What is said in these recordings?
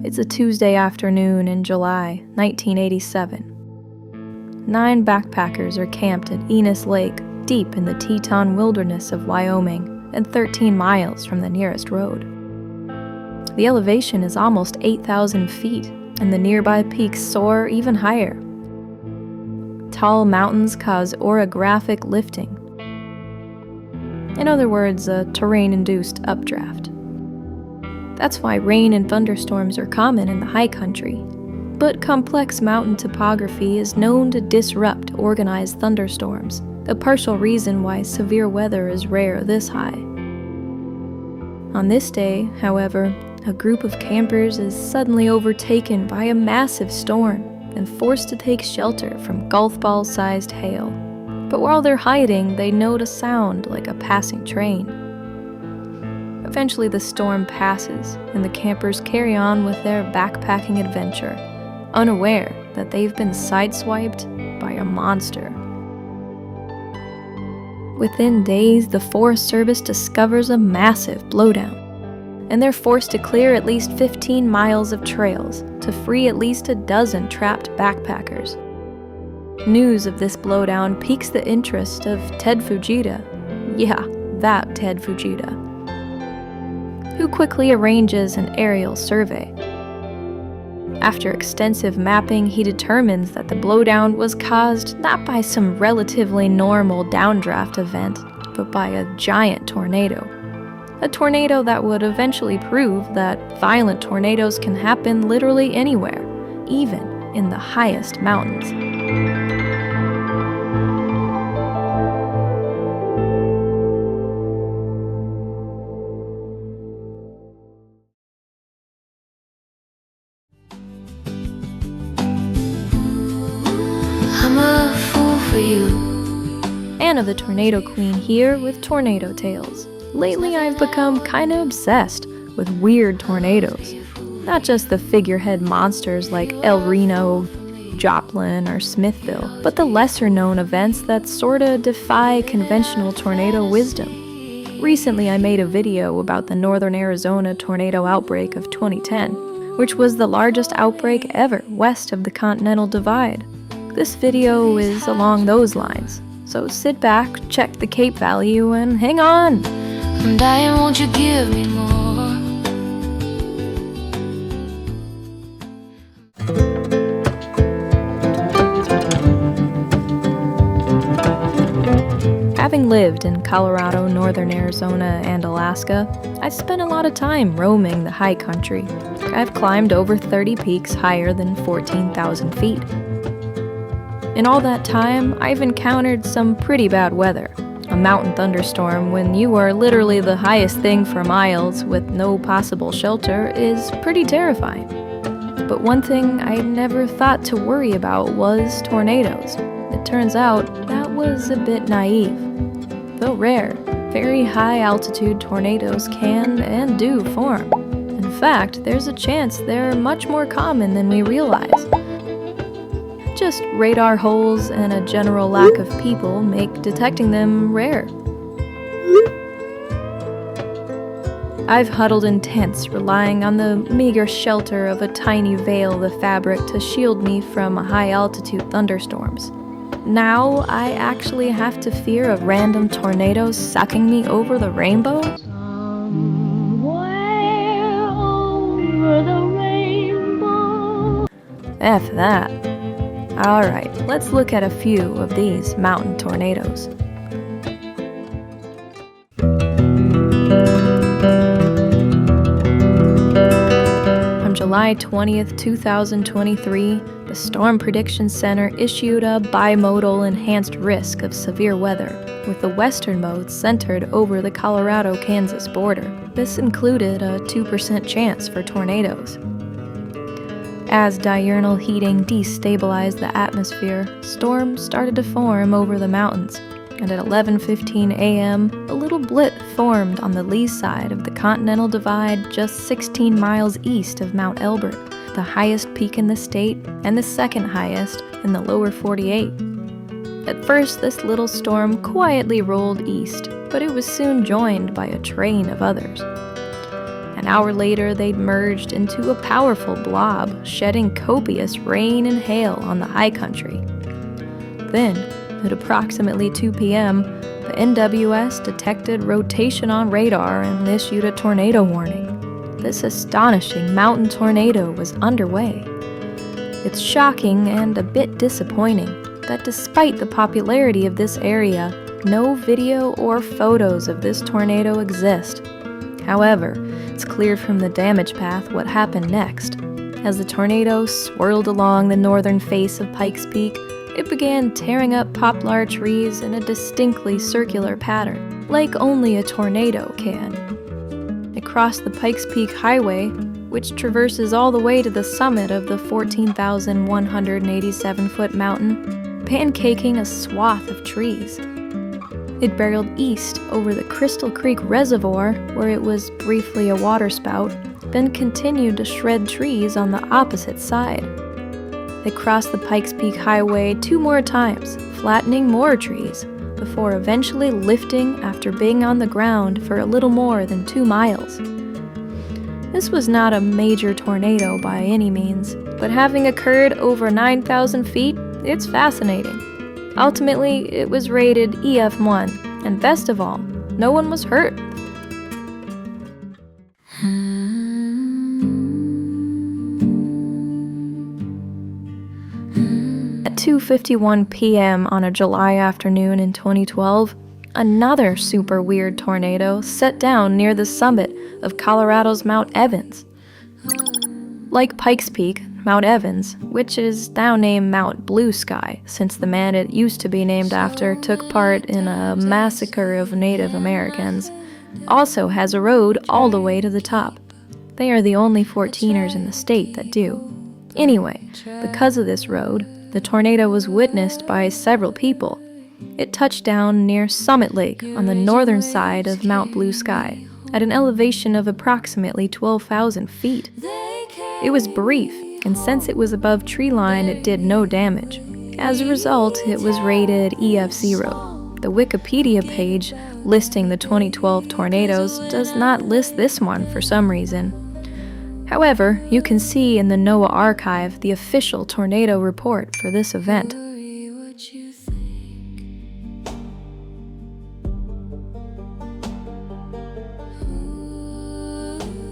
It's a Tuesday afternoon in July, 1987. 9 backpackers are camped at Enos Lake, deep in the Teton wilderness of Wyoming, and 13 miles from the nearest road. The elevation is almost 8,000 feet, and the nearby peaks soar even higher. Tall mountains cause orographic lifting. In other words, a terrain-induced updraft. That's why rain and thunderstorms are common in the high country. But complex mountain topography is known to disrupt organized thunderstorms, a partial reason why severe weather is rare this high. On this day, however, a group of campers is suddenly overtaken by a massive storm and forced to take shelter from golf ball-sized hail. But while they're hiding, they note a sound like a passing train. Eventually the storm passes, and the campers carry on with their backpacking adventure, unaware that they've been sideswiped by a monster. Within days, the Forest Service discovers a massive blowdown, and they're forced to clear at least 15 miles of trails to free at least a dozen trapped backpackers. News of this blowdown piques the interest of Ted Fujita. Yeah, that Ted Fujita, who quickly arranges an aerial survey. After extensive mapping, he determines that the blowdown was caused not by some relatively normal downdraft event, but by a giant tornado. A tornado that would eventually prove that violent tornadoes can happen literally anywhere, even in the highest mountains. I'm a fool for you. Anna the Tornado Queen here with Tornado Tales. Lately I've become kinda obsessed with weird tornadoes. Not just the figurehead monsters like El Reno, Joplin, or Smithville, but the lesser-known events that sorta defy conventional tornado wisdom. Recently I made a video about the northern Arizona tornado outbreak of 2010, which was the largest outbreak ever west of the Continental Divide. This video is along those lines, so sit back, check the Cape value, and hang on! I'm dying, won't you give me more? Having lived in Colorado, northern Arizona, and Alaska, I've spent a lot of time roaming the high country. I've climbed over 30 peaks higher than 14,000 feet. In all that time, I've encountered some pretty bad weather. A mountain thunderstorm when you are literally the highest thing for miles with no possible shelter is pretty terrifying. But one thing I never thought to worry about was tornadoes. It turns out that was a bit naive. Though rare, very high altitude tornadoes can and do form. In fact, there's a chance they're much more common than we realize. Just radar holes and a general lack of people make detecting them rare. I've huddled in tents, relying on the meager shelter of a tiny veil of the fabric to shield me from high-altitude thunderstorms. Now I actually have to fear a random tornado sucking me over the rainbow? Somewhere over the rainbow. F that. Alright, let's look at a few of these mountain tornadoes. On July 20th, 2023, the Storm Prediction Center issued a bimodal enhanced risk of severe weather, with the western modes centered over the Colorado-Kansas border. This included a 2% chance for tornadoes. As diurnal heating destabilized the atmosphere, storms started to form over the mountains, and at 11:15 a.m., a little blip formed on the lee side of the Continental Divide just 16 miles east of Mount Elbert, the highest peak in the state and the second highest in the lower 48. At first, this little storm quietly rolled east, but it was soon joined by a train of others. An hour later, they'd merged into a powerful blob, shedding copious rain and hail on the high country. Then, at approximately 2 p.m., the NWS detected rotation on radar and issued a tornado warning. This astonishing mountain tornado was underway. It's shocking and a bit disappointing that despite the popularity of this area, no video or photos of this tornado exist. However, it's clear from the damage path what happened next. As the tornado swirled along the northern face of Pikes Peak, it began tearing up poplar trees in a distinctly circular pattern, like only a tornado can. It crossed the Pikes Peak Highway, which traverses all the way to the summit of the 14,187-foot mountain, pancaking a swath of trees. It barreled east over the Crystal Creek Reservoir, where it was briefly a waterspout, then continued to shred trees on the opposite side. They crossed the Pikes Peak Highway 2 more times, flattening more trees, before eventually lifting after being on the ground for a little more than 2 miles. This was not a major tornado by any means, but having occurred over 9,000 feet, it's fascinating. Ultimately, it was rated EF1, and best of all, no one was hurt. At 2:51 p.m. on a July afternoon in 2012, another super weird tornado set down near the summit of Colorado's Mount Evans. Like Pikes Peak, Mount Evans, which is now named Mount Blue Sky since the man it used to be named after took part in a massacre of Native Americans, also has a road all the way to the top. They are the only 14ers in the state that do. Anyway, because of this road, the tornado was witnessed by several people. It touched down near Summit Lake on the northern side of Mount Blue Sky, at an elevation of approximately 12,000 feet. It was brief, and since it was above tree line, it did no damage. As a result, it was rated EF0. The Wikipedia page listing the 2012 tornadoes does not list this one for some reason. However, you can see in the NOAA archive the official tornado report for this event.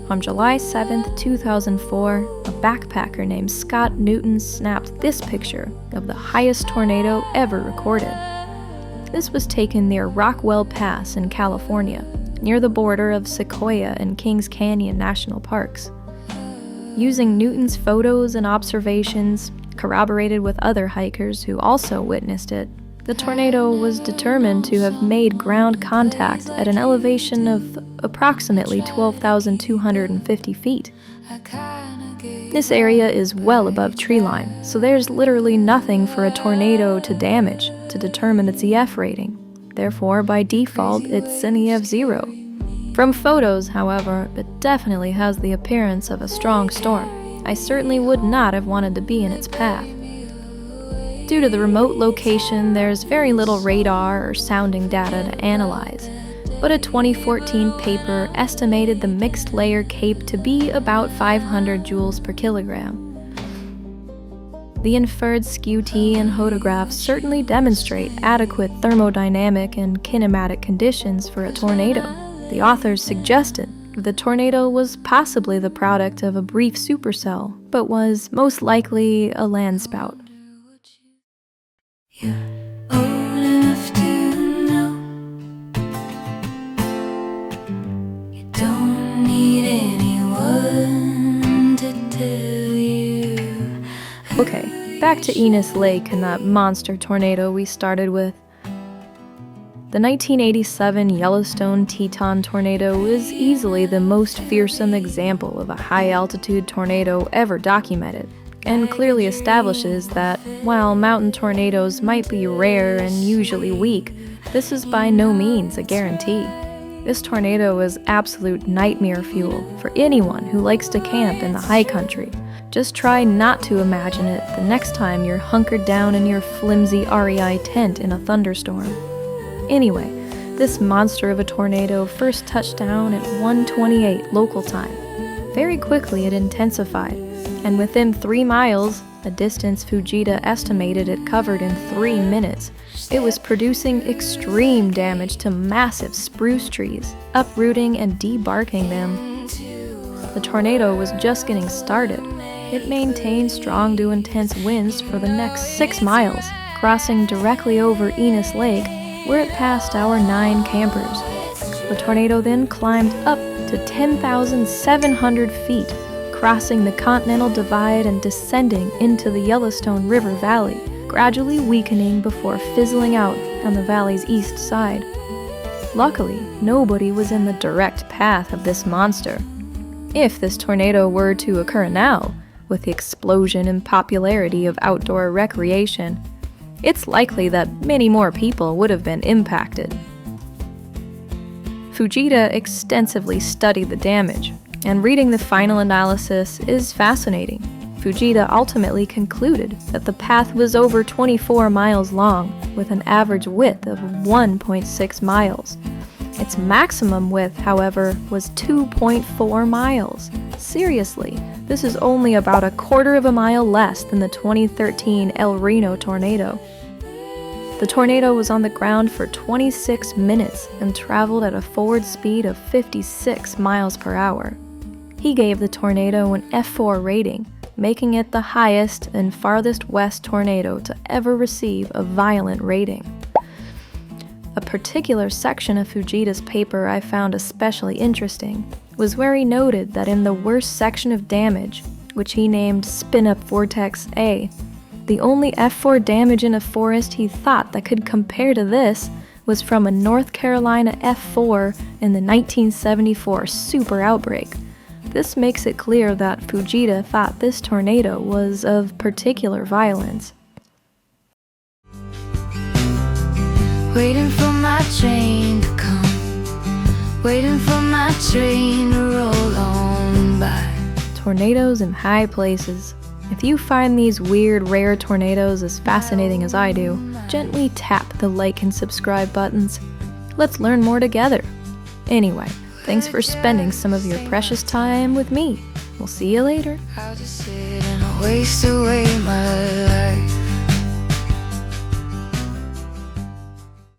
On July 7, 2004, a backpacker named Scott Newton snapped this picture of the highest tornado ever recorded. This was taken near Rockwell Pass in California, near the border of Sequoia and Kings Canyon National Parks. Using Newton's photos and observations, corroborated with other hikers who also witnessed it, the tornado was determined to have made ground contact at an elevation of approximately 12,250 feet. This area is well above treeline, so there's literally nothing for a tornado to damage to determine its EF rating. Therefore, by default, it's an EF0. From photos, however, it definitely has the appearance of a strong storm. I certainly would not have wanted to be in its path. Due to the remote location, there's very little radar or sounding data to analyze, but a 2014 paper estimated the mixed layer CAPE to be about 500 joules per kilogram. The inferred SKU-T and photographs certainly demonstrate adequate thermodynamic and kinematic conditions for a tornado. The authors suggested the tornado was possibly the product of a brief supercell, but was most likely a landspout. You're old enough to know you don't need anyone to tell you. Okay, back to Enos Lake and that monster tornado we started with. The 1987 Yellowstone Teton tornado is easily the most fearsome example of a high-altitude tornado ever documented, and clearly establishes that, while mountain tornadoes might be rare and usually weak, this is by no means a guarantee. This tornado is absolute nightmare fuel for anyone who likes to camp in the high country. Just try not to imagine it the next time you're hunkered down in your flimsy REI tent in a thunderstorm. Anyway, This monster of a tornado first touched down at 1:28 local time. Very quickly it intensified, and within 3 miles, a distance Fujita estimated it covered in 3 minutes, it was producing extreme damage to massive spruce trees, uprooting and debarking them. The tornado was just getting started. It maintained strong to intense winds for the next 6 miles, crossing directly over Enos Lake, where it passed our 9 campers. The tornado then climbed up to 10,700 feet, crossing the Continental Divide and descending into the Yellowstone River Valley, gradually weakening before fizzling out on the valley's east side. Luckily, nobody was in the direct path of this monster. If this tornado were to occur now, with the explosion in popularity of outdoor recreation, it's likely that many more people would have been impacted. Fujita extensively studied the damage, and reading the final analysis is fascinating. Fujita ultimately concluded that the path was over 24 miles long, with an average width of 1.6 miles. Its maximum width, however, was 2.4 miles. Seriously, this is only about a quarter of a mile less than the 2013 El Reno tornado. The tornado was on the ground for 26 minutes and traveled at a forward speed of 56 miles per hour. He gave the tornado an F4 rating, making it the highest and farthest west tornado to ever receive a violent rating. A particular section of Fujita's paper I found especially interesting was where he noted that in the worst section of damage, which he named Spin-Up Vortex A, the only F4 damage in a forest he thought that could compare to this was from a North Carolina F4 in the 1974 super outbreak. This makes it clear that Fujita thought this tornado was of particular violence. Waiting for my train to come, waiting for my train to roll on by. Tornadoes in high places. If you find these weird, rare tornadoes as fascinating as I do, gently tap the like and subscribe buttons. Let's learn more together. Anyway, thanks for spending some of your precious time with me. We'll see you later. I'll just sit and waste away my life.